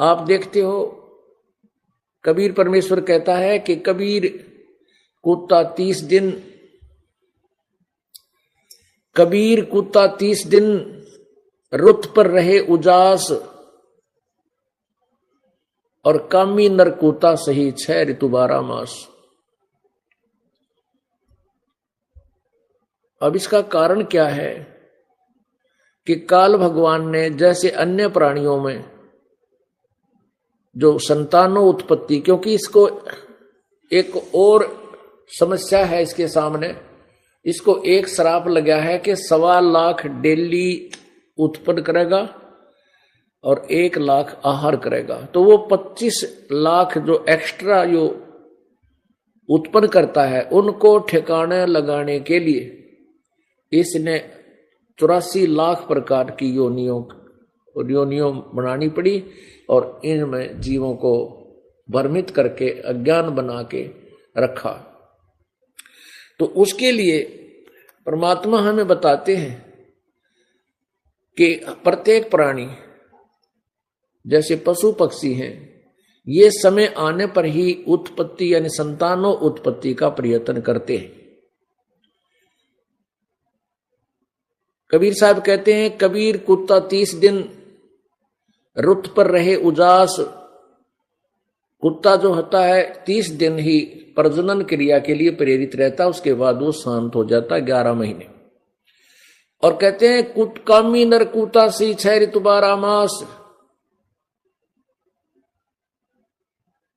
आप देखते हो कबीर परमेश्वर कहता है कि कबीर कुत्ता 30 दिन, कबीर कुत्ता 30 दिन रुत पर रहे उजास, और कामी नर कुत्ता सही 6 ऋतु 12 मास। अब इसका कारण क्या है कि काल भगवान ने जैसे अन्य प्राणियों में जो संतानों उत्पत्ति, क्योंकि इसको एक और समस्या है इसके सामने, इसको एक श्राप लगा है कि 1.25 लाख डेली उत्पन्न करेगा और 1 लाख आहार करेगा, तो वो 25 लाख जो एक्स्ट्रा जो उत्पन्न करता है उनको ठिकाने लगाने के लिए इसने 84 लाख प्रकार की योनियों बनानी पड़ी और इनमें जीवों को भ्रमित करके अज्ञान बना के रखा। तो उसके लिए परमात्मा हमें बताते हैं कि प्रत्येक प्राणी जैसे पशु पक्षी हैं, ये समय आने पर ही उत्पत्ति यानी संतानों उत्पत्ति का प्रयत्न करते हैं। कबीर साहब कहते हैं कबीर कुत्ता 30 दिन रुत पर रहे उजास। कुत्ता जो होता है 30 दिन ही प्रजनन क्रिया के लिए प्रेरित रहता, उसके बाद वो शांत हो जाता 11 महीने। और कहते हैं कामी नर कुत्ता सी 6 ऋतु 12 मास।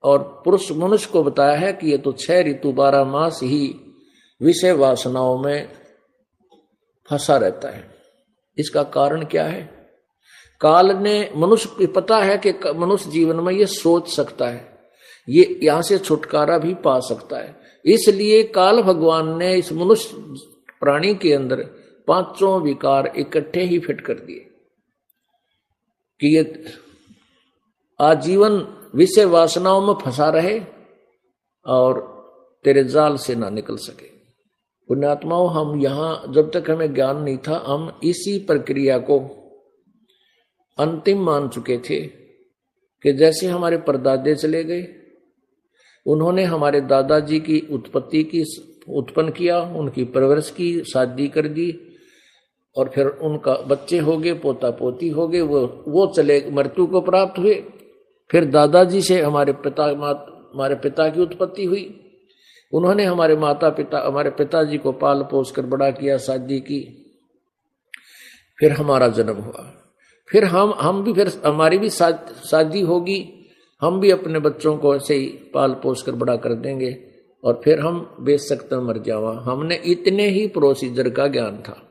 और पुरुष मनुष्य को बताया है कि ये तो 6 ऋतु 12 मास ही विषय वासनाओं में फंसा रहता है। इसका कारण क्या है? काल ने मनुष्य को पता है कि मनुष्य जीवन में ये सोच सकता है, ये यहां से छुटकारा भी पा सकता है, इसलिए काल भगवान ने इस मनुष्य प्राणी के अंदर 5 विकार इकट्ठे ही फिट कर दिए कि ये आजीवन विषय वासनाओं में फंसा रहे और तेरे जाल से ना निकल सके। पुण्यात्माओं, हम यहां जब तक हमें ज्ञान नहीं था, हम इसी प्रक्रिया को अंतिम मान चुके थे कि जैसे हमारे परदादे चले गए, उन्होंने हमारे दादाजी की उत्पत्ति की उत्पन्न किया, उनकी परवरिश की, शादी कर दी और फिर उनका बच्चे हो गए, पोता पोती हो गए, वो चले मृत्यु को प्राप्त हुए। फिर दादाजी से हमारे पिता की उत्पत्ति हुई, उन्होंने हमारे हमारे पिताजी को पाल पोस कर बड़ा किया, शादी की, फिर हमारा जन्म हुआ, फिर हम भी फिर हमारी भी शादी होगी, हम भी अपने बच्चों को ऐसे ही पाल पोस कर बड़ा कर देंगे और फिर हम बेशक मर जावा। हमने इतने ही प्रोसीजर का ज्ञान था।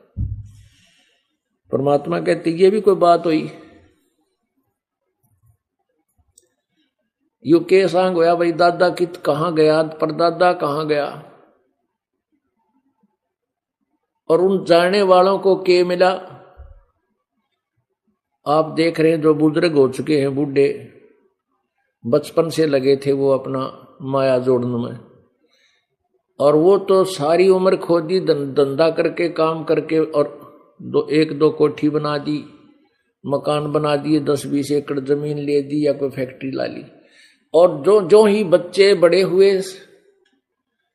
परमात्मा कहते ये भी कोई बात हुई? यू के सांग होया भाई, दादा कित कहां गया, परदादा कहां गया, और उन जाने वालों को के मिला? आप देख रहे हैं जो बुजुर्ग हो चुके हैं, बूढ़े, बचपन से लगे थे वो अपना माया जोड़ने में, और वो तो सारी उम्र खोदी, धंधा करके, काम करके, और 1-2 कोठी बना दी, मकान बना दिए, 10-20 एकड़ जमीन ले दी या कोई फैक्ट्री ला ली। और जो ही बच्चे बड़े हुए,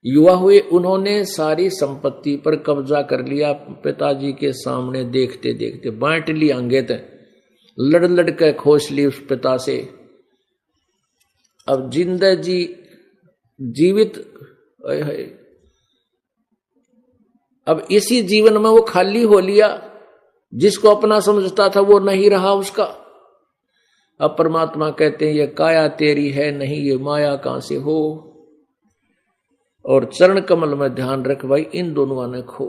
युवा हुए, उन्होंने सारी संपत्ति पर कब्जा कर लिया। पिताजी के सामने देखते देखते बांट ली अंगेत, लड़ लड़ के खोस ली उस पिता से। अब जिंदगी जीवित, अब इसी जीवन में वो खाली हो लिया, जिसको अपना समझता था वो नहीं रहा उसका। अब परमात्मा कहते हैं ये काया तेरी है नहीं, ये माया कहां से हो, और चरण कमल में ध्यान रख भाई, इन दोनों ने खो।